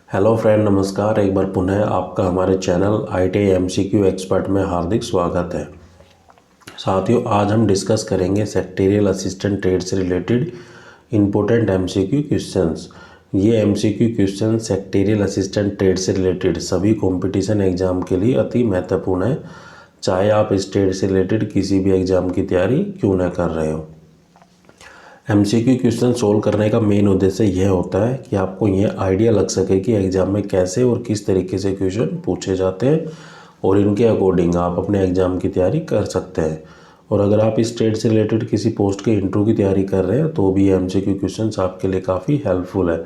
Hello friend, नमस्कार। एक बार पुनः आपका हमारे चैनल ITA MCQ एक्सपर्ट में हार्दिक स्वागत है। साथियों, आज हम डिस्कस करेंगे सेक्रेटरियल असिस्टेंट ट्रेड से रिलेटेड इम्पोर्टेंट MCQ क्वेश्चंस। ये MCQ question secretarial assistant trade से रिलेटेड सभी कंपटीशन एग्जाम के लिए अति महत्वपूर्ण है, चाहे आप इस ट्रेड से रिलेटेड किसी भी एग्जाम की तैयारी क्यों न कर रहे हो। MCQ क्वेश्चन सोल्व करने का मेन उद्देश्य यह होता है कि आपको यह आइडिया लग सके कि एग्ज़ाम में कैसे और किस तरीके से क्वेश्चन पूछे जाते हैं और इनके अकॉर्डिंग आप अपने एग्ज़ाम की तैयारी कर सकते हैं। और अगर आप इस ट्रेड से रिलेटेड किसी पोस्ट के इंटरव्यू की तैयारी कर रहे हैं तो भी ये MCQ क्वेश्चन आपके लिए काफ़ी हेल्पफुल है,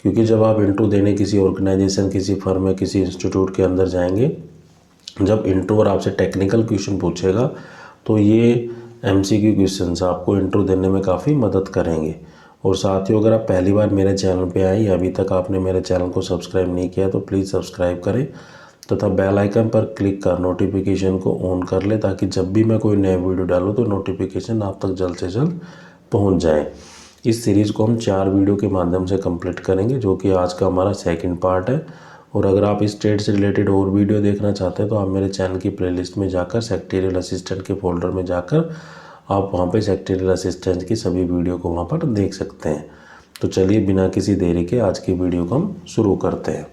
क्योंकि जब आप इंटरव्यू देने किसी ऑर्गेनाइजेशन, किसी फर्म में, किसी इंस्टीट्यूट के अंदर जाएंगे, जब इंटरव्यूअर आपसे टेक्निकल क्वेश्चन पूछेगा तो ये MCQ क्वेश्चंस आपको इंटरव्यू देने में काफ़ी मदद करेंगे। और साथ ही अगर आप पहली बार मेरे चैनल पे आए या अभी तक आपने मेरे चैनल को सब्सक्राइब नहीं किया तो प्लीज़ सब्सक्राइब करें तथा बेल आइकन पर क्लिक कर नोटिफिकेशन को ऑन कर ले, ताकि जब भी मैं कोई नया वीडियो डालूँ तो नोटिफिकेशन आप तक जल्द से जल्द पहुँच जाए। इस सीरीज़ को हम 4 वीडियो के माध्यम से कंप्लीट करेंगे, जो कि आज का हमारा सेकंड पार्ट है। और अगर आप इस ट्रेड से रिलेटेड और वीडियो देखना चाहते हैं तो आप मेरे चैनल की प्लेलिस्ट में जाकर सेक्रेटरियल असिस्टेंट के फोल्डर में जाकर आप वहां पे सेक्रेटरियल असिस्टेंट की सभी वीडियो को वहां पर देख सकते हैं। तो चलिए बिना किसी देरी के आज की वीडियो को हम शुरू करते हैं।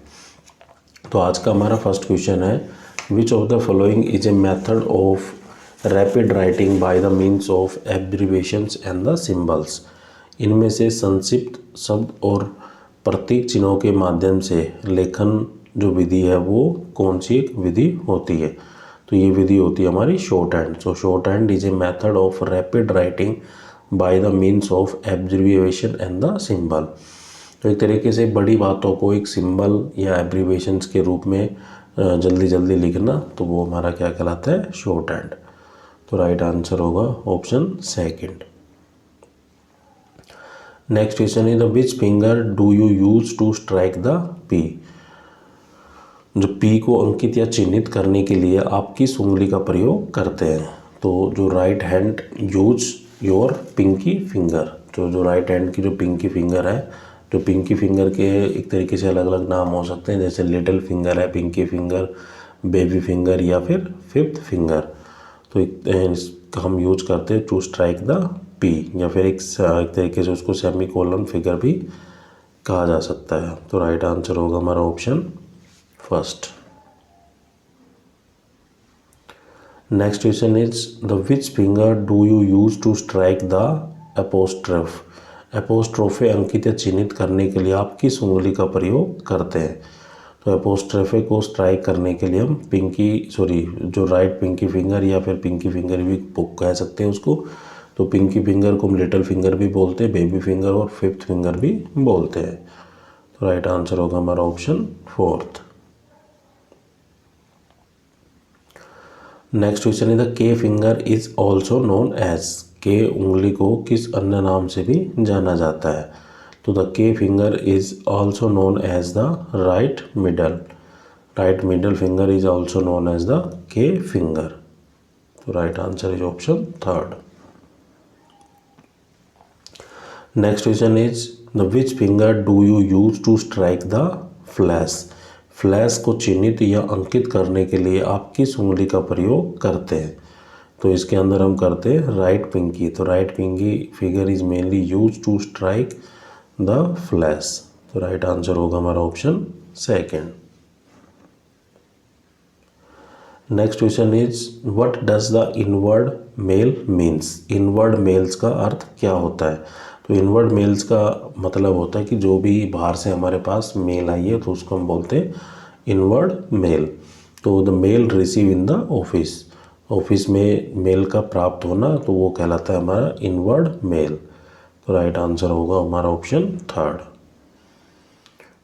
तो आज का हमारा फर्स्ट क्वेश्चन है, विच of the following is a method of rapid writing by the means of abbreviations and the symbols. इनमें से संक्षिप्त शब्द और प्रतीक चिन्हों के माध्यम से लेखन जो विधि है वो कौन सी एक विधि होती है? तो ये विधि होती है हमारी short hand. So short hand is a method of rapid writing by the means of abbreviation and the symbol. तो एक तरीके से बड़ी बातों को एक सिंबल या एब्रिविएशंस के रूप में जल्दी जल्दी लिखना, तो वो हमारा क्या कहलाता है? Short hand. तो राइट आंसर होगा option second. Next question is the which finger do you use to strike the P. जो पी को अंकित या चिन्हित करने के लिए आप किस उंगली का प्रयोग करते हैं? तो जो right hand use your pinky finger. जो राइट हैंड की जो पिंकी फिंगर है, जो पिंकी फिंगर के एक तरीके से अलग अलग नाम हो सकते हैं, जैसे लिटिल फिंगर है, पिंकी फिंगर, बेबी फिंगर या फिर फिफ्थ फिंगर। तो इसका हम यूज करते हैं टू स्ट्राइक द पी, या फिर एक तरीके से उसको सेमी कोलन फिगर भी कहा जा सकता है। तो राइट आंसर होगा हमारा option first. Next question is the which finger do you use to strike the apostrophe. Apostrophe अंकित या चिन्हित करने के लिए आप किस उंगली का प्रयोग करते हैं? तो एपोस्ट्रोफे को स्ट्राइक करने के लिए हम जो राइट पिंकी फिंगर या फिर पिंकी फिंगर भी कह सकते हैं उसको। तो पिंकी फिंगर को हम लिटिल फिंगर भी बोलते हैं, बेबी फिंगर और फिफ्थ फिंगर भी बोलते हैं। तो राइट आंसर होगा हमारा option fourth. Next question is the K finger is also known as. के उंगली को किस अन्य नाम से भी जाना जाता है? तो the K finger is also known as the right middle. Right middle finger is also known as the K finger. तो right answer is option third. Next question is the which finger do you use to strike the flash. Flash को चिन्हित या अंकित करने के लिए आप किस उंगली का प्रयोग करते हैं? तो इसके अंदर हम करते हैं राइट पिंकी। तो right pinky finger is mainly use to strike the flash. तो राइट आंसर होगा हमारा option second. Next question is what does the inward mail means. Inward mails का अर्थ क्या होता है? तो इनवर्ड मेल्स का मतलब होता है कि जो भी बाहर से हमारे पास मेल आई है तो उसको हम बोलते हैं इनवर्ड मेल। तो the mail receive in the office. Office में मेल का प्राप्त होना, तो वो कहलाता है हमारा इनवर्ड मेल। तो राइट आंसर होगा हमारा option third.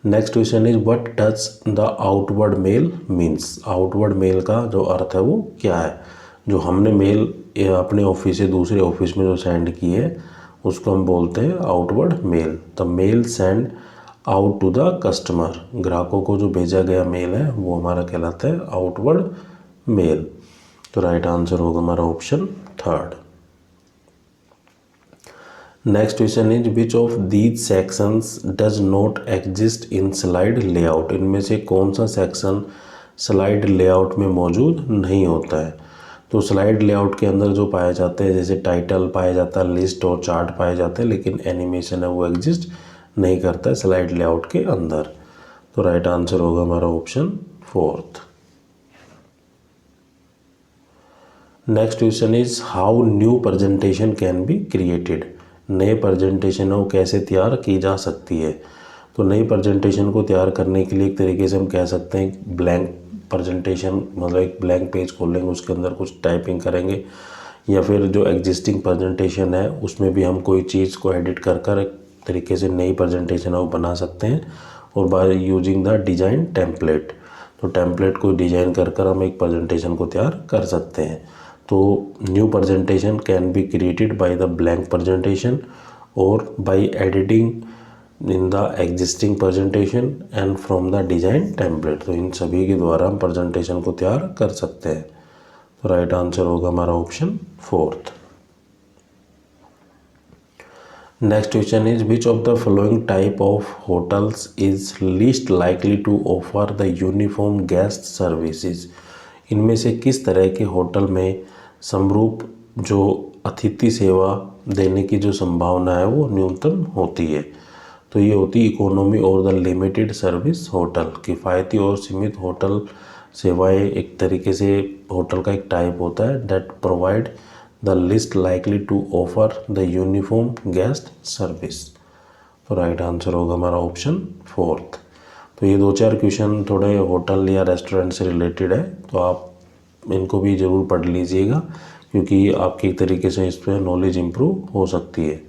Next question is what does the outward mail means. Outward mail का जो अर्थ है वो क्या है? जो हमने मेल अपने ऑफिस से दूसरे ऑफिस में जो सेंड की है उसको हम बोलते हैं outward mail. The mail send out to the customer. ग्राहकों को जो भेजा गया मेल है वो हमारा कहलाता है आउटवर्ड मेल। तो राइट आंसर होगा हमारा option third. Next question is which of these sections does not exist in slide layout. इनमें से कौन सा सेक्शन स्लाइड लेआउट में मौजूद नहीं होता है। तो स्लाइड लेआउट के अंदर जो पाए जाते हैं जैसे टाइटल पाया जाता है, लिस्ट और चार्ट पाए जाते हैं, लेकिन एनिमेशन है वो एग्जिस्ट नहीं करता है स्लाइड लेआउट के अंदर। तो राइट आंसर होगा हमारा option 4। Next question is how new presentation can be created. नए प्रेजेंटेशन वो कैसे तैयार की जा सकती है। तो नई प्रेजेंटेशन को तैयार करने के लिए एक तरीके से हम कह सकते हैं ब्लैंक प्रेजेंटेशन, मतलब एक ब्लैंक पेज खोलेंगे, उसके अंदर कुछ टाइपिंग करेंगे, या फिर जो एग्जिस्टिंग प्रेजेंटेशन है उसमें भी हम कोई चीज़ को एडिट कर एक तरीके से नई प्रेजेंटेशन वो बना सकते हैं, और by using the design template. तो टेम्पलेट को डिज़ाइन कर हम एक प्रेजेंटेशन को तैयार कर सकते हैं। तो new presentation can be created by the blank presentation और by editing in the existing presentation and from the design template. तो इन सभी के द्वारा हम प्रेजेंटेशन को तैयार कर सकते हैं। तो राइट आंसर होगा हमारा option 4। Next question is which of the following type of hotels is least likely to offer the uniform guest services. इनमें से किस तरह के होटल में समरूप जो अतिथि सेवा देने की जो संभावना है वो न्यूनतम होती है। तो ये होती है इकोनॉमी और द लिमिटेड सर्विस होटल। किफ़ायती और सीमित होटल सेवाएं एक तरीके से होटल का एक टाइप होता है that provide the least likely to offer the uniform guest service. तो राइट आंसर होगा हमारा ऑप्शन 4। तो ये 2-4 क्वेश्चन थोड़े होटल या रेस्टोरेंट से रिलेटेड है, तो आप इनको भी ज़रूर पढ़ लीजिएगा क्योंकि आपकी एक तरीके से इस पर नॉलेज इम्प्रूव हो सकती है।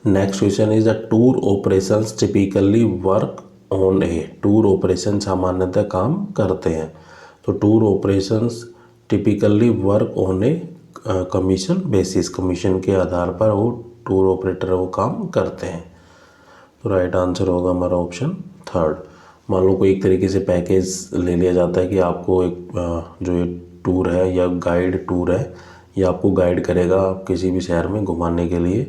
Next question is the tour operations typically work on A. Tour operation सामान्यतः काम करते हैं। तो tour operations typically work on a commission basis. Commission के आधार पर वो टूर ऑपरेटर वो काम करते हैं। तो राइट आंसर होगा हमारा ऑप्शन 3। मान लो कोई एक तरीके से पैकेज ले लिया जाता है कि आपको एक जो एक टूर है या गाइड टूर है, ये आपको गाइड करेगा किसी भी शहर में घुमाने के लिए।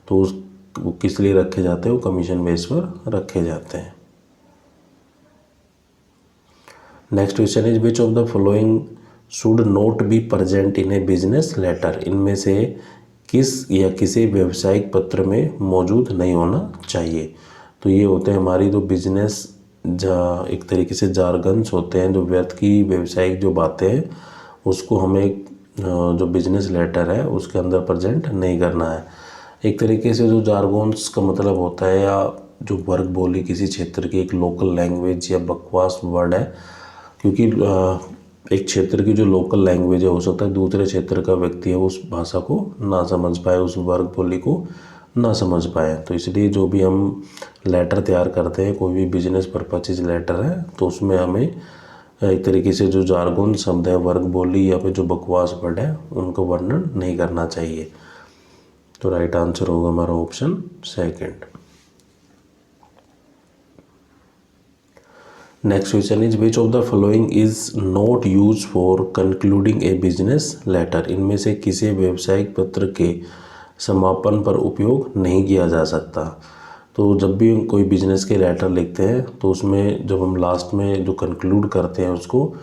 तो उस वो किस लिए रखे जाते हैं, वो कमीशन बेस पर रखे जाते हैं। Next question is which of the following should not be present in a business letter. इनमें से किस या किसी व्यावसायिक पत्र में मौजूद नहीं होना चाहिए। तो ये होते हैं हमारी जो बिजनेस एक तरीके से जारगन्स होते हैं, जो व्यर्थ की व्यावसायिक जो बातें हैं उसको हमें जो बिजनेस लेटर है उसके अंदर प्रेजेंट नहीं करना है। एक तरीके से जो जारगोन्स का मतलब होता है या जो वर्ग बोली किसी क्षेत्र की एक लोकल लैंग्वेज या बकवास वर्ड है, क्योंकि एक क्षेत्र की जो लोकल लैंग्वेज है हो सकता है दूसरे क्षेत्र का व्यक्ति है उस भाषा को ना समझ पाए, उस वर्ग बोली को ना समझ पाए। तो इसलिए जो भी हम लेटर तैयार करते हैं, कोई भी बिजनेस परपसेज लेटर है, तो उसमें हमें एक तरीके से जो जारगोन शब्द है, वर्ग बोली या फिर जो बकवास वर्ड है, उनको वर्णन नहीं करना चाहिए। तो राइट आंसर होगा हमारा option 2। Next question is which of the following is not use for concluding a business letter. इनमें से किसी व्यावसायिक पत्र के समापन पर उपयोग नहीं किया जा सकता। तो जब भी हम कोई बिजनेस के लेटर लिखते हैं तो उसमें जब हम लास्ट में जो कंक्लूड करते हैं उसको,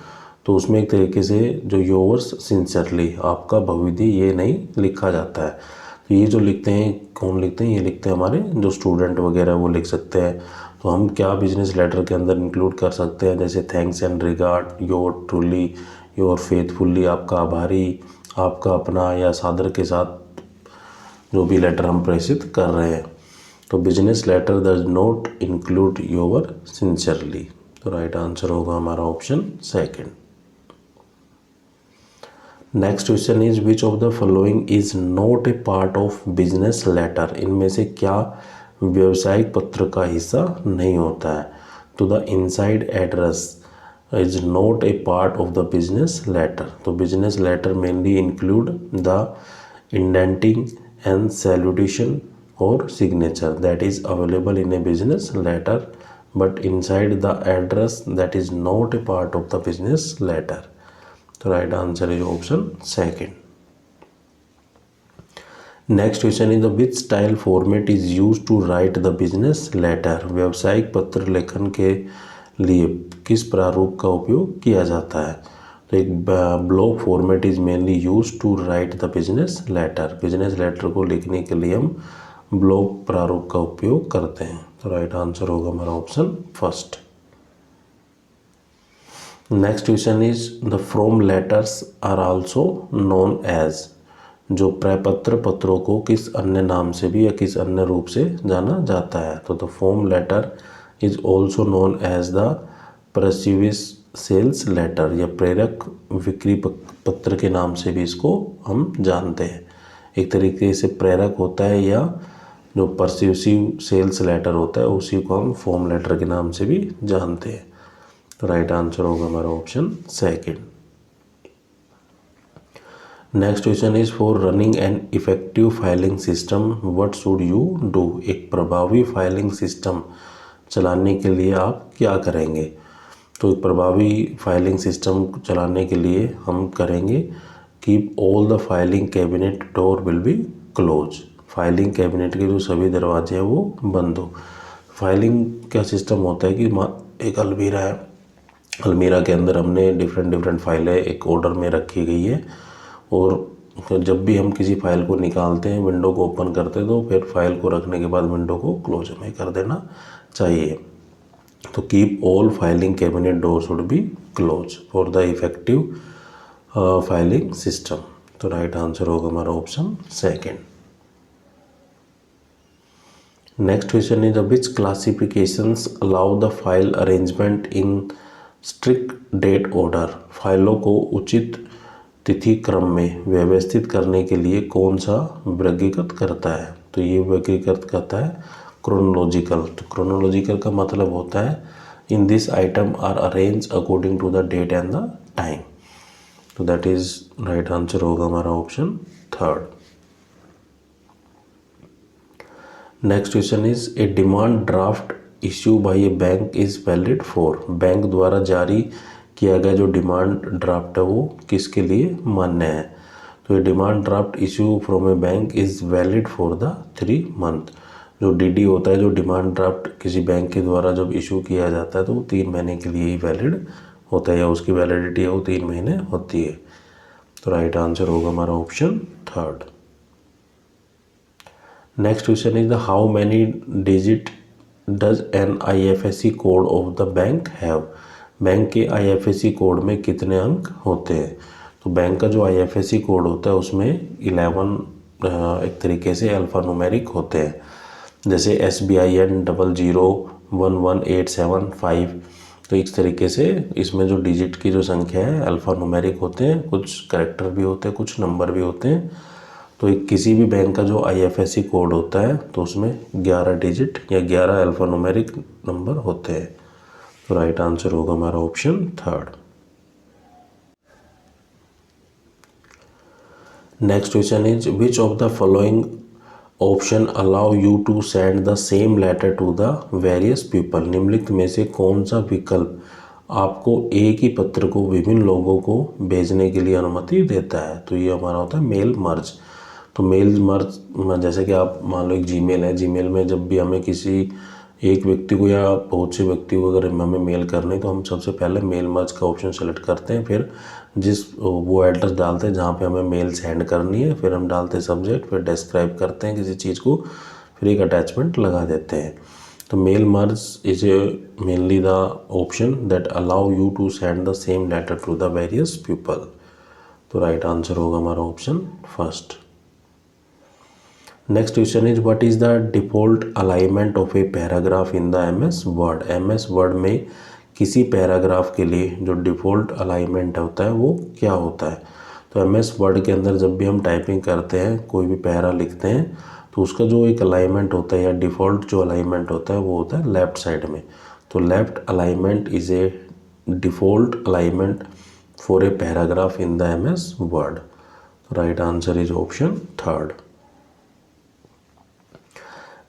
तो उसमें एक तरीके से जो योर्स सिंसियरली, आपका भविष्य, ये नहीं लिखा जाता है। तो ये जो लिखते हैं, कौन लिखते हैं, ये लिखते हैं हमारे जो स्टूडेंट वगैरह वो लिख सकते हैं। तो हम क्या बिजनेस लेटर के अंदर इंक्लूड कर सकते हैं, जैसे thanks and regard, your truly, your faithfully, आपका आभारी, आपका अपना, या सादर के साथ जो भी लेटर हम प्रेषित कर रहे हैं। तो business letter does not include your sincerely. तो राइट आंसर होगा हमारा option 2। Next question is which of the following is not a part of business letter. इनमें से क्या व्यावसायिक पत्र का हिस्सा नहीं होता है। तो the inside address is not a part of the business letter. तो business letter mainly include the indenting and salutation or signature that is available in a business letter, but inside the address that is not a part of the business letter. तो right answer is option second. Next question is the which style format is use to write the business letter. व्यावसायिक पत्र लेखन के लिए किस प्रारूप का उपयोग किया जाता है। तो एक block format is mainly use to write the business letter. Business letter को लिखने के लिए हम ब्लॉक प्रारूप का उपयोग करते हैं। तो राइट आंसर होगा हमारा option first. Next question is the from letters are also known as. जो प्रपत्र पत्रों को किस अन्य नाम से भी या किस अन्य रूप से जाना जाता है। तो the form letter is also known as the persuasive sales letter, या प्रेरक विक्री पत्र के नाम से भी इसको हम जानते हैं। एक तरीके से प्रेरक होता है या जो परसिविव सेल्स लेटर होता है उसी को हम फॉर्म लेटर के नाम से भी जानते हैं। तो राइट आंसर होगा हमारा option second. Next question is for running an effective filing system what should you do. एक प्रभावी फाइलिंग सिस्टम चलाने के लिए आप क्या करेंगे। तो एक प्रभावी फाइलिंग सिस्टम चलाने के लिए हम करेंगे keep all the filing cabinet door will be close. Filing cabinet के जो सभी दरवाजे हैं वो बंद हो। फाइलिंग का सिस्टम होता है कि एक अलमीरा है, अलमीरा के अंदर हमने डिफरेंट फाइलें एक ऑर्डर में रखी गई है, और जब भी हम किसी फाइल को निकालते हैं, विंडो को ओपन करते हैं, तो फिर फाइल को रखने के बाद विंडो को क्लोज हमें कर देना चाहिए। तो keep all filing cabinet door should be close for the effective filing system. तो राइट आंसर होगा हमारा option second. Next question is which classifications allow the file arrangement in strict date order. फाइलों को उचित तिथि क्रम में व्यवस्थित करने के लिए कौन सा वर्गीकृत करता है। तो ये वर्गीकृत करता है क्रोनोलॉजिकल। तो क्रोनोलॉजिकल का मतलब होता है in this item are arrange according to the date and the time. तो दैट इज राइट आंसर होगा हमारा option third. Next question is a demand draft issue by a bank is valid for. Bank द्वारा जारी किया गया जो demand draft है वो किसके लिए मान्य है। तो ये demand draft issue from A bank is valid for the 3 month. जो डीडी होता है, जो डिमांड ड्राफ्ट किसी बैंक के द्वारा जब इशू किया जाता है तो वो 3 महीने के लिए ही वैलिड होता है, या उसकी वैलिडिटी है वो 3 महीने होती है। तो राइट आंसर होगा हमारा option third. Next question is the how many digit does N IFSC code of the bank have. Bank के IFSC कोड में कितने अंक होते हैं। तो बैंक का जो IFSC कोड होता है उसमें 11 एक तरीके से अल्फ़ा न्यूमेरिक होते हैं, जैसे SBIN 001187 तो इस तरीके से इसमें जो डिजिट की जो संख्या है अल्फ़ा न्यूमेरिक होते हैं, कुछ कैरेक्टर भी होते हैं, कुछ नंबर भी होते हैं। तो एक किसी भी बैंक का जो IFSC कोड होता है तो उसमें 11 डिजिट या 11 अल्फ़ा न्यूमेरिक नंबर होते हैं। तो राइट आंसर होगा हमारा option third. Next question is which of the following option allow you to send the same letter to the various people. निम्नलिखित में से कौन सा विकल्प आपको एक ही पत्र को विभिन्न लोगों को भेजने के लिए अनुमति देता है। तो ये हमारा होता है मेल मर्ज। तो मेल मर्ज जैसे कि आप मान लो एक जीमेल है, जीमेल में जब भी हमें किसी एक व्यक्ति को या बहुत से व्यक्ति को अगर हमें मेल करनी तो हम सबसे पहले मेल मर्ज का ऑप्शन सेलेक्ट करते हैं, फिर वो एड्रेस डालते हैं जहाँ पे हमें मेल सेंड करनी है, फिर हम डालते हैं सब्जेक्ट, फिर डिस्क्राइब करते हैं किसी चीज़ को, फिर एक अटैचमेंट लगा देते हैं। तो mail merge is mainly the option that allow you to send the same letter to the various people. तो राइट आंसर होगा हमारा option first. Next question is what is the default alignment of a paragraph in the MS word. MS word में किसी paragraph के लिए जो default alignment होता है वो क्या होता है। तो MS वर्ड के अंदर जब भी हम टाइपिंग करते हैं, कोई भी पैरा लिखते हैं, तो उसका जो एक अलाइनमेंट होता है या डिफ़ॉल्ट जो अलाइनमेंट होता है वो होता है लेफ़्ट साइड में। तो left alignment is a default alignment for a paragraph in the MS word. Right answer is option third.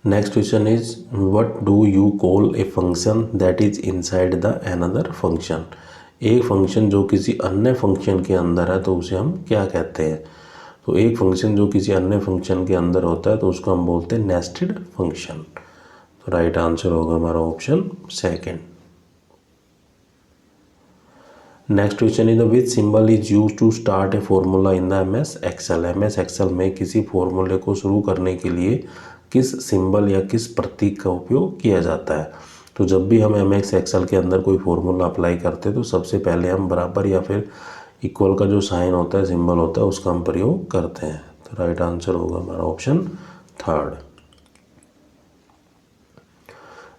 Next question is what do you call a function that is inside the another function. एक function जो किसी अन्य function के अंदर है तो उसे हम क्या कहते हैं? तो एक फंक्शन जो किसी अन्य फंक्शन के अंदर होता है तो उसको हम बोलते हैं नेस्टेड फंक्शन। तो राइट आंसर होगा हमारा option second. Next question is the which symbol is use to start a formula in the M S Excel. M S Excel में किसी फॉर्मूले को शुरू करने के लिए किस सिंबल या किस प्रतीक का उपयोग किया जाता है? तो जब भी हम एम एस एक्सेल के अंदर कोई फॉर्मूला अप्लाई करते हैं तो सबसे पहले हम बराबर या फिर इक्वल का जो साइन होता है, सिंबल होता है, उसका हम प्रयोग करते हैं। तो राइट आंसर होगा हमारा option third.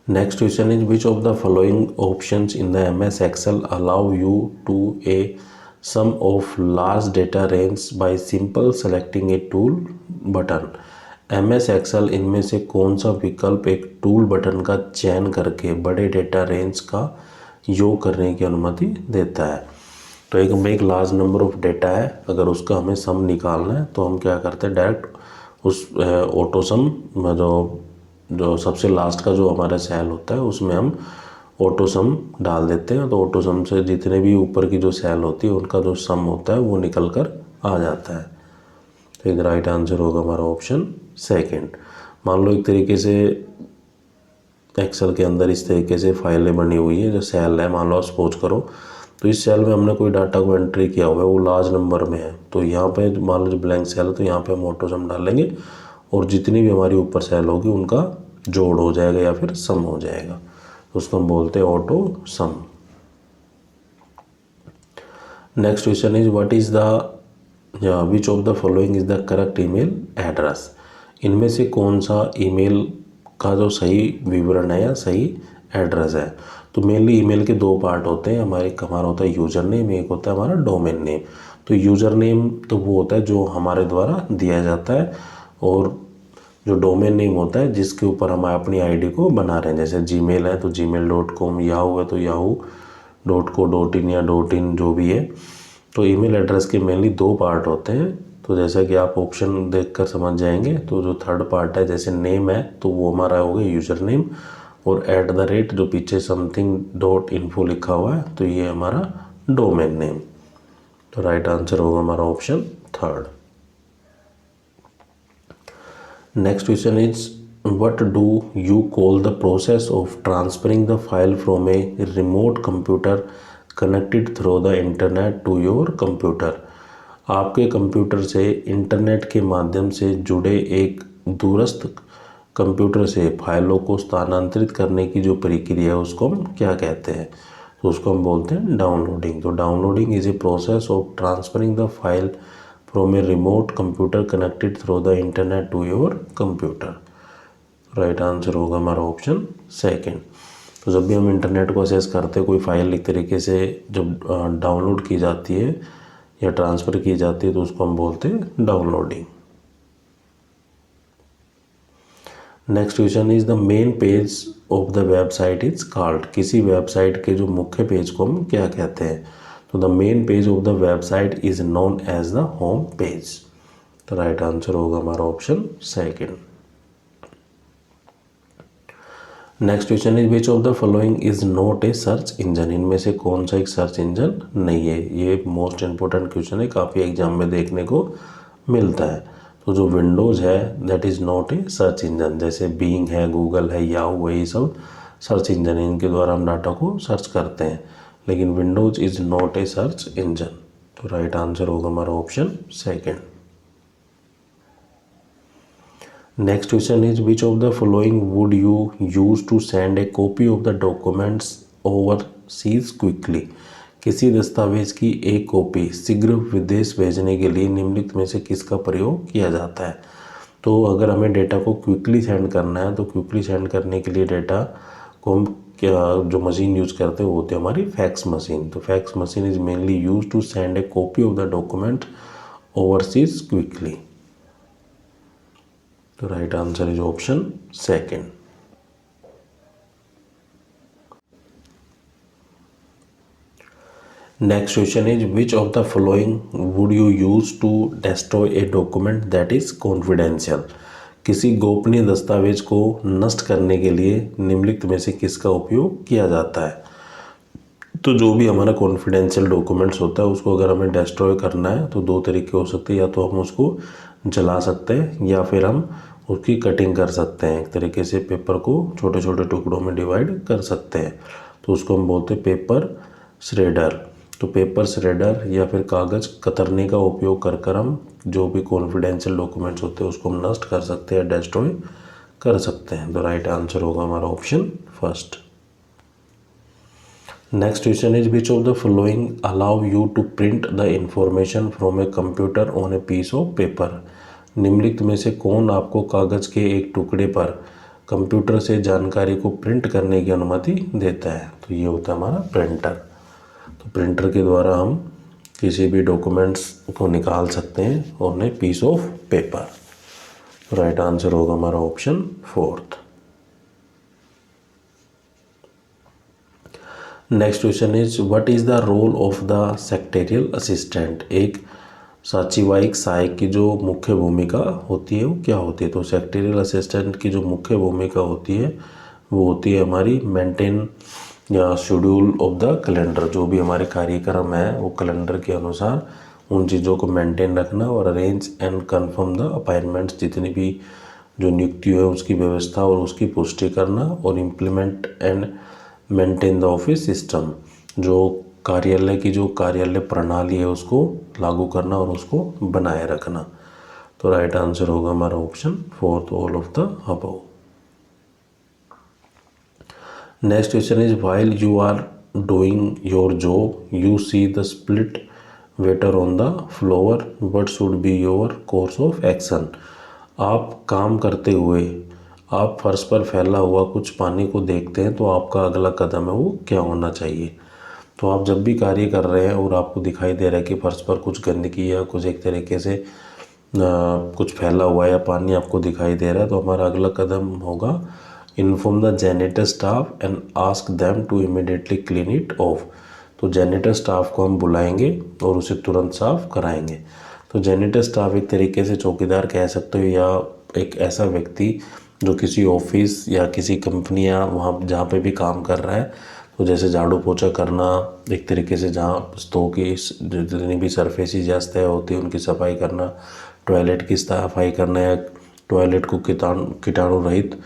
Next question is which of the following options in the MS Excel allow you to a sum of large data range by simple selecting a tool button। MS Excel इनमें से कौन सा विकल्प एक tool button का चयन करके बड़े डेटा रेंज का योग करने की अनुमति देता है? तो एक लार्ज नंबर ऑफ डेटा है, अगर उसका हमें सम निकालना है तो हम क्या करते हैं, डायरेक्ट उस ऑटो सम में जो सबसे लास्ट का जो हमारा सेल होता है उसमें हम ऑटो सम डाल देते हैं। तो ऑटो सम से जितने भी ऊपर की जो सेल होती है उनका जो सम होता है वो निकल कर आ जाता है। तो इधर राइट आंसर होगा हमारा ऑप्शन सेकंड। मान लो एक तरीके से एक्सेल के अंदर इस तरीके से फाइलें बनी हुई है, जो सेल है, मान लो सपोज करो तो इस सेल में हमने कोई डाटा को एंट्री किया हुआ है, वो लार्ज नंबर में है, तो यहाँ पे मान लो जो ब्लैंक सेल है तो यहाँ पे हम ऑटो सम डालेंगे और जितनी भी हमारी ऊपर सेल होगी उनका जोड़ हो जाएगा या फिर सम हो जाएगा, तो उसको हम बोलते हैं auto some. Next question is what is the which of the following is the correct email address. इनमें से कौन सा ईमेल का जो सही विवरण है या सही एड्रेस है? तो मेनली ईमेल के दो पार्ट होते हैं, हमारा होता है यूज़र नेम, एक होता है हमारा डोमेन नेम। तो यूज़र नेम तो वो होता है जो हमारे द्वारा दिया जाता है, और जो डोमेन नेम होता है जिसके ऊपर हम अपनी आईडी को बना रहे हैं। जैसे जीमेल है तो gmail.com, याहू है तो yahoo.co.in या .in जो भी है। तो ईमेल एड्रेस के मेनली दो पार्ट होते हैं। तो जैसा कि आप ऑप्शन देखकर समझ जाएंगे, तो जो थर्ड पार्ट है जैसे नेम है तो वो हमारा होगा यूज़र नेम, और @ जो पीछे something.info लिखा हुआ है तो ये हमारा डोमेन नेम। तो राइट आंसर होगा हमारा option third. Next question is what do you call the process of transferring the file from a remote computer connected through the internet to your computer। आपके कंप्यूटर से internet के माध्यम से जुड़े एक दूरस्थ कंप्यूटर से फाइलों को स्थानांतरित करने की जो प्रक्रिया है उसको हम क्या कहते हैं? तो उसको हम बोलते हैं डाउनलोडिंग। तो downloading is a process of transferring the file from a remote computer connected through the internet to your computer. Right answer होगा हमारा ऑप्शन सेकंड। तो जब भी हम इंटरनेट को एक्सेस करते हैं, कोई फाइल एक तरीके से जब डाउनलोड की जाती है या ट्रांसफ़र की जाती है तो उसको हम बोलते हैं downloading. Next question is the main page of the website is called. किसी वेबसाइट के जो मुख्य पेज को हम क्या कहते हैं? तो the main page of the website is known as the home page. तो राइट आंसर होगा हमारा option second. Next question is which of the following is not a search engine. इनमें से कौन सा एक सर्च इंजन नहीं है? ये मोस्ट इंपॉर्टेंट क्वेश्चन है, काफ़ी एग्जाम में देखने को मिलता है। तो जो विंडोज़ है that is not a search engine. जैसे बीइंग है, गूगल है, याहू है, ये सब सर्च इंजन है, इनके द्वारा हम डाटा को सर्च करते हैं, लेकिन Windows is not a search engine. तो राइट आंसर होगा हमारा option second. Next question is which of the following would you use to send a copy of the documents overseas quickly. किसी दस्तावेज की एक कॉपी शीघ्र विदेश भेजने के लिए निम्नलिखित में से किसका प्रयोग किया जाता है? तो अगर हमें डेटा को क्विकली सेंड करना है तो क्विकली सेंड करने के लिए डेटा को हम जो मशीन यूज़ करते हैं वो होती है हमारी फैक्स मशीन। तो fax machine is mainly use to send a copy of the document overseas quickly. तो right answer is option second. Next question is which of the following would you use to destroy a document that is confidential. किसी गोपनीय दस्तावेज को नष्ट करने के लिए निम्नलिखित में से किसका उपयोग किया जाता है? तो जो भी हमारा कॉन्फिडेंशियल डॉक्यूमेंट्स होता है उसको अगर हमें डिस्ट्रॉय करना है तो दो तरीके हो सकते हैं, या तो हम उसको जला सकते हैं या फिर हम उसकी कटिंग कर सकते हैं। एक तरीके से पेपर को छोटे छोटे टुकड़ों में डिवाइड कर सकते हैं, तो उसको हम बोलते हैं पेपर श्रेडर। तो पेपर श्रेडर या फिर कागज़ कतरनी का उपयोग कर हम जो भी कॉन्फिडेंशियल डॉक्यूमेंट्स होते हैं उसको हम नष्ट कर सकते हैं, डिस्ट्रॉय कर सकते हैं। तो राइट आंसर होगा हमारा option first. Next question is which of the following allow you to print the information from a computer on a piece of paper. निम्नलिखित में से कौन आपको कागज़ के एक टुकड़े पर कंप्यूटर से जानकारी को प्रिंट करने की अनुमति देता है? तो ये होता है हमारा प्रिंटर। तो प्रिंटर के द्वारा हम किसी भी डॉक्यूमेंट्स को निकाल सकते हैं on a piece of paper. Right answer होगा हमारा option fourth. Next question is what is the role of the secretarial assistant. एक सचिवायक सहायक की जो मुख्य भूमिका होती है वो क्या होती है? तो सेक्रेटरियल असिस्टेंट की जो मुख्य भूमिका होती है वो होती है हमारी मेंटेन या शेड्यूल ऑफ द कैलेंडर। जो भी हमारे कार्यक्रम है वो कैलेंडर के अनुसार उन चीज़ों को मेंटेन रखना और arrange and confirm the appointments, जितनी भी जो नियुक्ति है उसकी व्यवस्था और उसकी पुष्टि करना, और implement and maintain the office system, जो कार्यालय की जो कार्यालय प्रणाली है उसको लागू करना और उसको बनाए रखना। तो राइट आंसर होगा हमारा option fourth, all of the above. Next question is while you are doing your job you see the split water on the floor what should be your course of action. आप काम करते हुए आप फर्श पर फैला हुआ कुछ पानी को देखते हैं तो आपका अगला कदम है वो क्या होना चाहिए? तो आप जब भी कार्य कर रहे हैं और आपको दिखाई दे रहा है कि फर्श पर कुछ गंदगी या कुछ एक तरीके से कुछ फैला हुआ है या पानी आपको दिखाई दे रहा है, तो हमारा अगला कदम होगा inform the janitor staff and ask them to immediately clean it off. तो जैनिटर स्टाफ को हम बुलाएंगे और उसे तुरंत साफ कराएंगे। तो जैनिटर स्टाफ एक तरीके से चौकीदार कह सकते हो, या एक ऐसा व्यक्ति जो किसी ऑफिस या किसी कंपनी या वहाँ जहाँ पे भी काम कर रहा है, तो जैसे झाड़ू पोछा करना, एक तरीके से जहाँ स्तों की जितनी भी सरफेसेस या सतह होती है उनकी सफाई करना, टॉयलेट की सफाई करना या टॉयलेट को कीटाणु रहित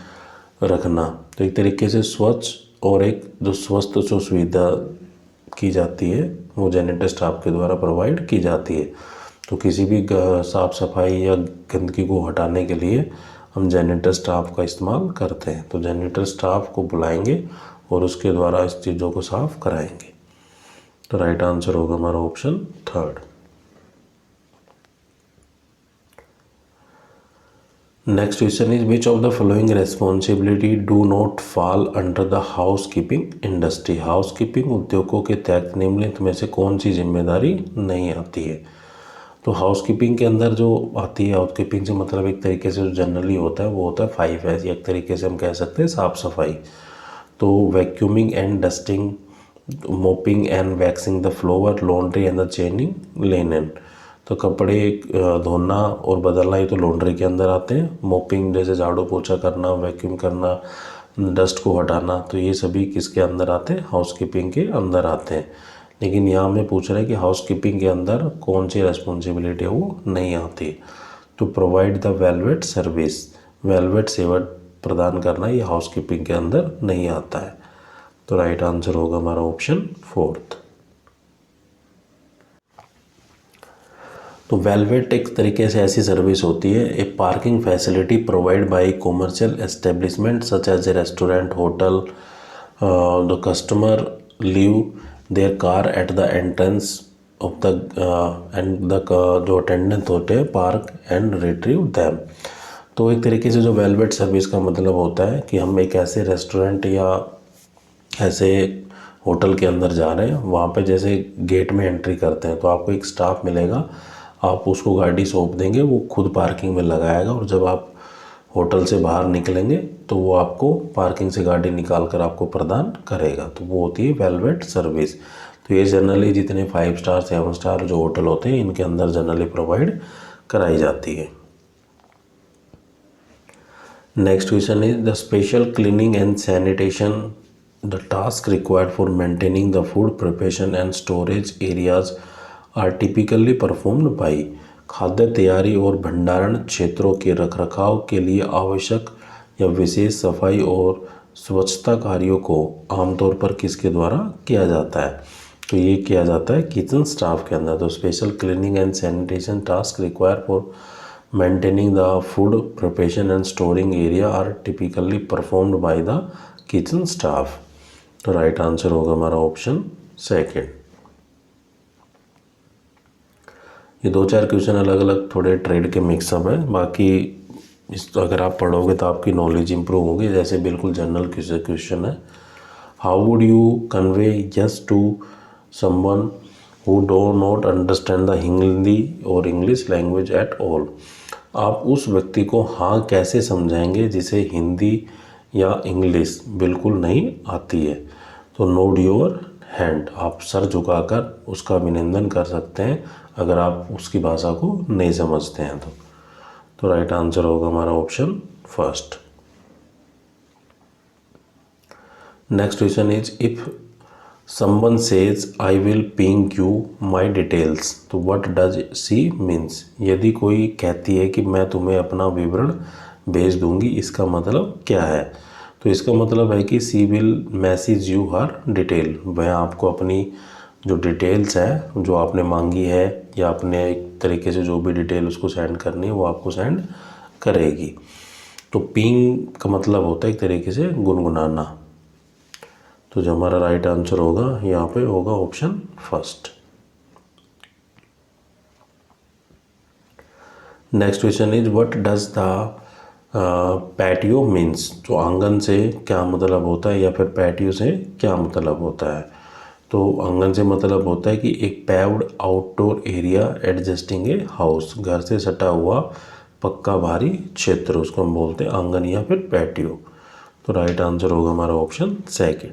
रखना। तो एक तरीके से स्वच्छ और एक जो स्वस्थ जो सुविधा की जाती है वो जैनिटर स्टाफ के द्वारा प्रोवाइड की जाती है। तो किसी भी साफ़ सफाई या गंदगी को हटाने के लिए हम जैनिटर स्टाफ का इस्तेमाल करते हैं। तो जैनिटर स्टाफ को बुलाएंगे और उसके द्वारा इस चीज़ों को साफ कराएंगे। तो राइट आंसर होगा हमारा option third. Next question is which of the following responsibility do not fall under the house keeping industry. House keeping उद्योगों के तहत निम्नलिखित में से कौन सी जिम्मेदारी नहीं आती है? तो हाउस कीपिंग के अंदर जो आती है, हाउस कीपिंग से मतलब एक तरीके से जो जनरली होता है वो होता है 5S, या एक तरीके से हम कह सकते हैं साफ़ सफाई। तो vacuuming and dusting, mopping and waxing the floor, laundry and the चेनिंग linen. तो कपड़े धोना और बदलना ये तो लॉन्ड्री के अंदर आते हैं। मोपिंग जैसे झाड़ू पोछा करना, वैक्यूम करना, डस्ट को हटाना, तो ये सभी किसके अंदर आते हैं? हाउस कीपिंग के अंदर आते हैं। लेकिन यहाँ हमें पूछ रहा है कि हाउस कीपिंग के अंदर कौन सी रेस्पॉन्सिबिलिटी है वो नहीं आती। तो provide the velvet service, velvet सेवा प्रदान करना ये हाउस कीपिंग के अंदर नहीं आता है। तो राइट आंसर होगा हमारा ऑप्शन फोर्थ। तो वेलवेट एक तरीके से ऐसी सर्विस होती है, a parking facility provide by commercial establishment such as a restaurant, hotel. The customer leave their car at the entrance of the and the जो अटेंडेंट होते हैं पार्क एंड रिट्रीव दैम। तो एक तरीके से जो वेलवेट सर्विस का मतलब होता है कि हम एक ऐसे रेस्टोरेंट या ऐसे होटल के अंदर जा रहे हैं, वहाँ पे जैसे गेट में एंट्री करते हैं तो आपको एक स्टाफ मिलेगा, आप उसको गाड़ी सौंप देंगे, वो खुद पार्किंग में लगाएगा, और जब आप होटल से बाहर निकलेंगे तो वो आपको पार्किंग से गाड़ी निकाल कर आपको प्रदान करेगा। तो वो होती है वेलवेट सर्विस। तो ये जनरली जितने 5 स्टार 7 स्टार जो होटल होते हैं इनके अंदर जनरली प्रोवाइड कराई जाती है। Next question is the special cleaning and sanitation the task required for maintaining the food preparation and storage areas are typically performed by. खाद्य तैयारी और भंडारण क्षेत्रों के रखरखाव के लिए आवश्यक या विशेष सफाई और स्वच्छता कार्यों को आमतौर पर किसके द्वारा किया जाता है? तो ये किया जाता है किचन स्टाफ के अंदर। तो special cleaning and sanitation task require for maintaining the food preparation and storing area are typically performed by the kitchen staff. तो राइट आंसर होगा हमारा ऑप्शन सेकेंड। ये 2-4 क्वेश्चन अलग अलग थोड़े ट्रेड के मिक्सअप है, बाकी इस अगर आप पढ़ोगे तो आपकी नॉलेज इंप्रूव होगी। जैसे बिल्कुल जनरल क्वेश्चन है, how would you convey yes to someone who do not understand the Hindi और इंग्लिश लैंग्वेज एट ऑल। आप उस व्यक्ति को हाँ कैसे समझाएंगे जिसे हिंदी या इंग्लिश बिल्कुल नहीं आती है? तो नोड योर हैंड, आप सर झुकाकर उसका अभिनंदन कर सकते हैं अगर आप उसकी भाषा को नहीं समझते हैं तो राइट आंसर होगा हमारा option first. Next question is if someone says I will ping you my details, तो व्हाट डज सी मीन्स। यदि कोई कहती है कि मैं तुम्हें अपना विवरण भेज दूंगी, इसका मतलब क्या है? तो इसका मतलब है कि सी विल मैसेज यू हर डिटेल, वह आपको अपनी जो डिटेल्स है जो आपने मांगी है या अपने एक तरीके से जो भी डिटेल उसको सेंड करनी है वो आपको सेंड करेगी। तो पिंग का मतलब होता है एक तरीके से गुनगुनाना। तो जो हमारा राइट आंसर होगा यहाँ पे होगा option first. Next question is what does the patio means. तो आंगन से क्या मतलब होता है या फिर पैटियो से क्या मतलब होता है? तो आंगन से मतलब होता है कि एक paved outdoor area adjusting a house, घर से सटा हुआ पक्का बाहरी क्षेत्र, उसको हम बोलते हैं आंगन या फिर पैटियो। तो राइट आंसर होगा हमारा option second.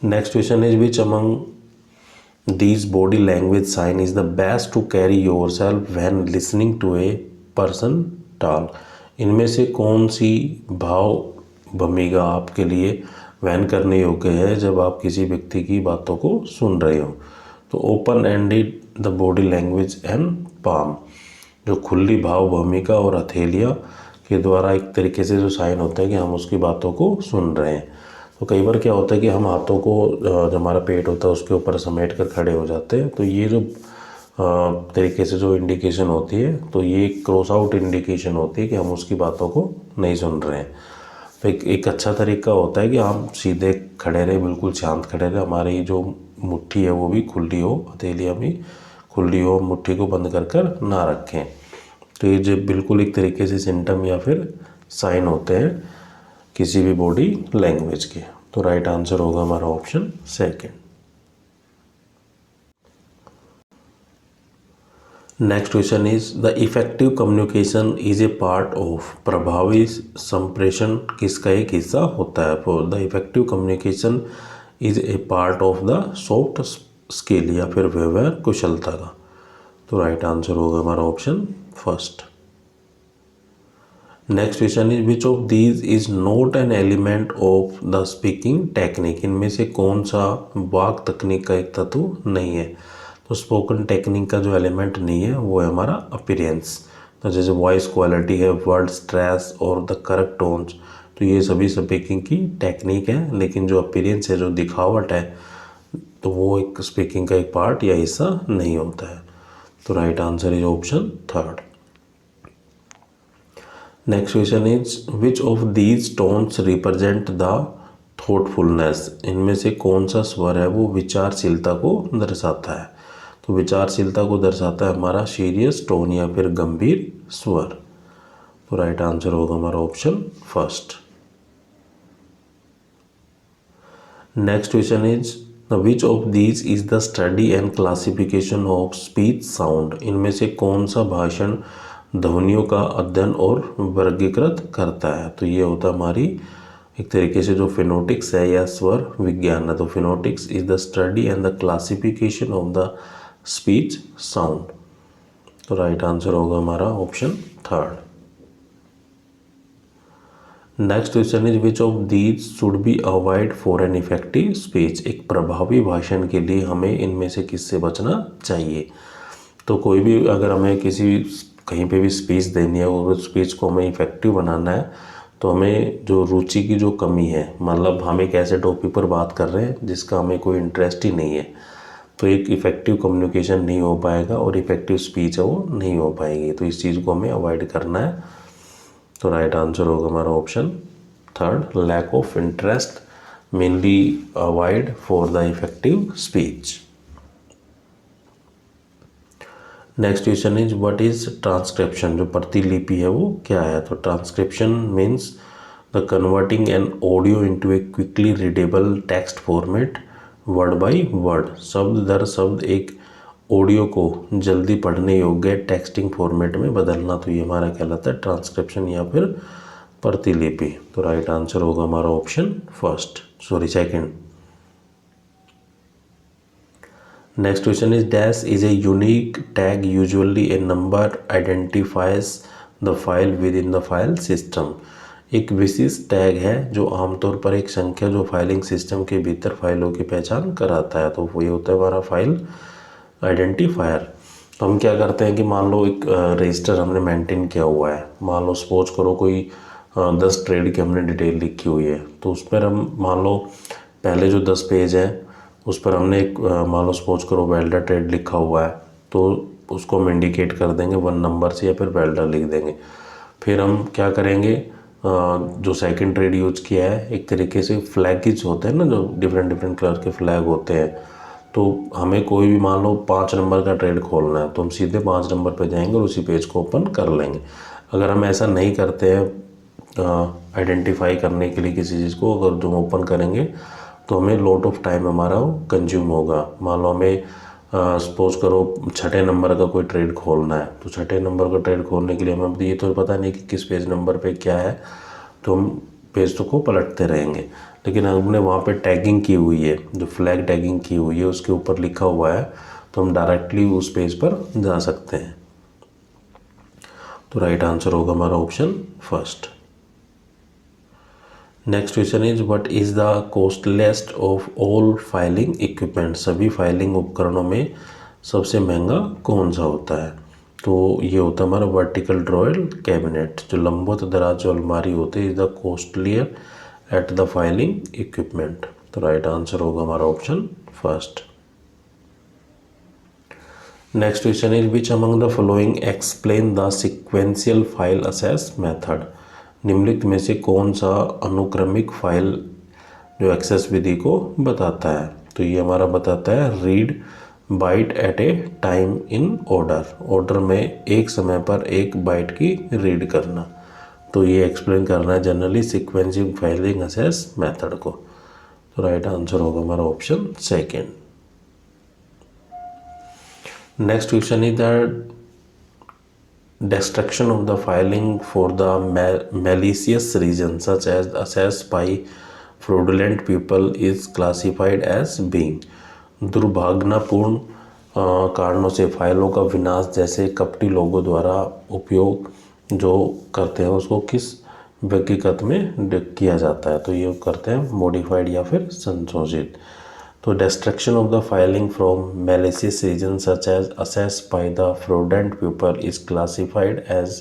Next question is which among these body language sign is the best to carry yourself when listening to a person talk. इनमें से कौन सी भाव भूमिका आपके लिए वहन करने योग्य है जब आप किसी व्यक्ति की बातों को सुन रहे हो? तो open ended the body language and palm, जो खुली भाव भूमिका और हथेलियाँ के द्वारा एक तरीके से जो साइन होता है कि हम उसकी बातों को सुन रहे हैं। तो कई बार क्या होता है कि हम हाथों को जो हमारा पेट होता है उसके ऊपर समेट कर खड़े हो जाते हैं, तो ये जो तरीके से जो इंडिकेशन होती है तो ये क्रॉस आउट इंडिकेशन होती है कि हम उसकी बातों को नहीं सुन रहे हैं। तो एक अच्छा तरीका होता है कि हम सीधे खड़े रहे, बिल्कुल शांत खड़े रहे, हमारी जो मुट्ठी है वो भी खुली हो, हथेलियाँ भी खुली हो, मुट्ठी को बंद कर कर ना रखें। तो ये जो बिल्कुल एक तरीके से सिम्टम या फिर साइन होते हैं किसी भी बॉडी लैंग्वेज के। तो राइट आंसर होगा हमारा option second. Next question is the effective communication is a part of. प्रभावी संप्रेषण किसका एक हिस्सा होता है? For the effective communication is a part of the soft skill या फिर व्यवहार कुशलता का। तो राइट आंसर होगा हमारा option first. Next question is which of these is not an element of the speaking technique. इनमें से कौन सा वाक तकनीक का एक तत्व नहीं है? तो स्पोकन टेक्निक का जो एलिमेंट नहीं है वो है हमारा अपीयरेंस। तो जैसे वॉइस क्वालिटी है, वर्ड स्ट्रेस और द करेक्ट टोन्स, तो ये सभी स्पीकिंग की टेक्निक है, लेकिन जो अपीयरेंस है, जो दिखावट है, तो वो एक स्पीकिंग का एक पार्ट या हिस्सा नहीं होता है। तो right answer is option third. Next question is which of these tones represent the thoughtfulness. इनमें से कौन सा स्वर है वो विचारशीलता को दर्शाता है? तो विचारशीलता को दर्शाता है हमारा सीरियस टोन या फिर गंभीर स्वर। तो राइट आंसर होगा हमारा option first. Next question is which of these is the study and classification of speech sound. इनमें से कौन सा भाषण ध्वनियों का अध्ययन और वर्गीकृत करता है? तो ये होता है हमारी एक तरीके से जो फिनोटिक्स है या स्वर विज्ञान है। तो phonetics is the study and the classification of the speech sound. तो राइट आंसर होगा हमारा option third. Next question is which of these should be avoid for an effective speech. एक प्रभावी भाषण के लिए हमें इनमें से किससे बचना चाहिए। तो कोई भी अगर हमें किसी कहीं पे भी स्पीच देनी है, और उस स्पीच को हमें इफेक्टिव बनाना है, तो हमें जो रुचि की जो कमी है, मतलब हम एक ऐसे टॉपिक पर बात कर रहे हैं जिसका हमें कोई इंटरेस्ट ही नहीं है, तो एक इफ़ेक्टिव कम्युनिकेशन नहीं हो पाएगा और इफ़ेक्टिव स्पीच है वो नहीं हो पाएगी। तो इस चीज़ को हमें अवॉइड करना है। तो राइट आंसर होगा हमारा option third, lack of interest mainly avoid for the effective speech. Next question is what is transcription. जो प्रतिलिपि है वो क्या है। तो transcription means the converting an audio into a quickly readable text format word by word. शब्द दर शब्द एक ऑडियो को जल्दी पढ़ने योग्य टेक्स्टिंग फॉर्मेट में बदलना। तो ये हमारा कहलाता है ट्रांसक्रिप्शन या फिर प्रतिलिपि। तो राइट आंसर होगा हमारा option second. Next question is dash is a unique tag usually A number identifies the file with in the file system. एक विशिष्ट टैग है जो आमतौर पर एक संख्या जो फाइलिंग सिस्टम के भीतर फाइलों की पहचान कराता है। तो वो ये होता है हमारा फाइल आइडेंटिफायर। तो हम क्या करते हैं कि मान लो एक रजिस्टर हमने मेंटेन किया हुआ है, मान लो सपोज करो कोई 10 ट्रेड की हमने डिटेल लिखी हुई है, तो उस पर हम मान लो पहले जो 10 पेज है उस पर हमने एक मान लो सपोज करो वेल्डर ट्रेड लिखा हुआ है, तो उसको हम इंडिकेट कर देंगे 1 नंबर से या फिर वेल्डर लिख देंगे। फिर हम क्या करेंगे, जो सेकंड ट्रेड यूज किया है, एक तरीके से फ्लैगिज होते हैं ना, जो डिफरेंट कलर के फ्लैग होते हैं, तो हमें कोई भी मान लो 5 नंबर का ट्रेड खोलना है तो हम सीधे 5 नंबर पे जाएंगे और उसी पेज को ओपन कर लेंगे। अगर हम ऐसा नहीं करते हैं आइडेंटिफाई करने के लिए किसी चीज़ को, अगर जो ओपन करेंगे तो हमें लॉट ऑफ टाइम हमारा कंज्यूम होगा। मान लो हमें सपोज करो 6 नंबर का कोई ट्रेड खोलना है, तो 6 नंबर का ट्रेड खोलने के लिए हमें ये तो पता नहीं कि किस पेज नंबर पे क्या है, तो हम पेज को पलटते रहेंगे। लेकिन हमने वहाँ पे टैगिंग की हुई है, जो फ्लैग टैगिंग की हुई है उसके ऊपर लिखा हुआ है, तो हम डायरेक्टली उस पेज पर जा सकते हैं। तो राइट आंसर होगा हमारा option first. Next question is what is the costliest of all filing equipment. सभी फाइलिंग उपकरणों में सबसे महंगा कौन सा होता है। तो ये होता है हमारा वर्टिकल ड्रॉयर कैबिनेट। जो लंबवत दराज जो अलमारी होती है is the costlier at the filing equipment. तो राइट आंसर होगा हमारा option first. Next question is which among the following explain the sequential file assess method. निम्नलिखित में से कौन सा अनुक्रमिक फाइल जो एक्सेस विधि को बताता है। तो ये हमारा बताता है read bite at a time in order में एक समय पर एक बाइट की रीड करना। तो ये एक्सप्लेन करना है generally sequencing filing assess method को। तो राइट आंसर होगा हमारा option second. Next question is the destruction of the filing for the malicious reason such as accessed by fraudulent people is classified as being। दुर्भावनापूर्ण कारणों से फाइलों का विनाश जैसे कपटी लोगों द्वारा उपयोग जो करते हैं उसको किस व्यक्तिगत में किया जाता है। तो ये करते हैं मॉडिफाइड या फिर संशोधित। तो destruction of the filing from malicious reason such as accessed by the fraudulent people is classified as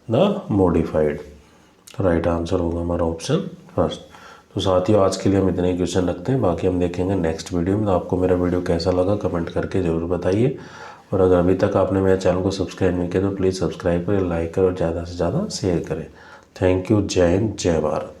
the modified। तो राइट आंसर होगा हमारा ऑप्शन फर्स्ट। तो साथियों आज के लिए हम इतने ही क्वेश्चन रखते हैं, बाकी हम देखेंगे नेक्स्ट वीडियो में। तो आपको मेरा वीडियो कैसा लगा कमेंट करके ज़रूर बताइए, और अगर अभी तक आपने मेरे चैनल को सब्सक्राइब नहीं किया तो प्लीज़ सब्सक्राइब करें, लाइक करें और ज़्यादा से ज़्यादा शेयर करें। Thank you. जय हिंद, जय भारत।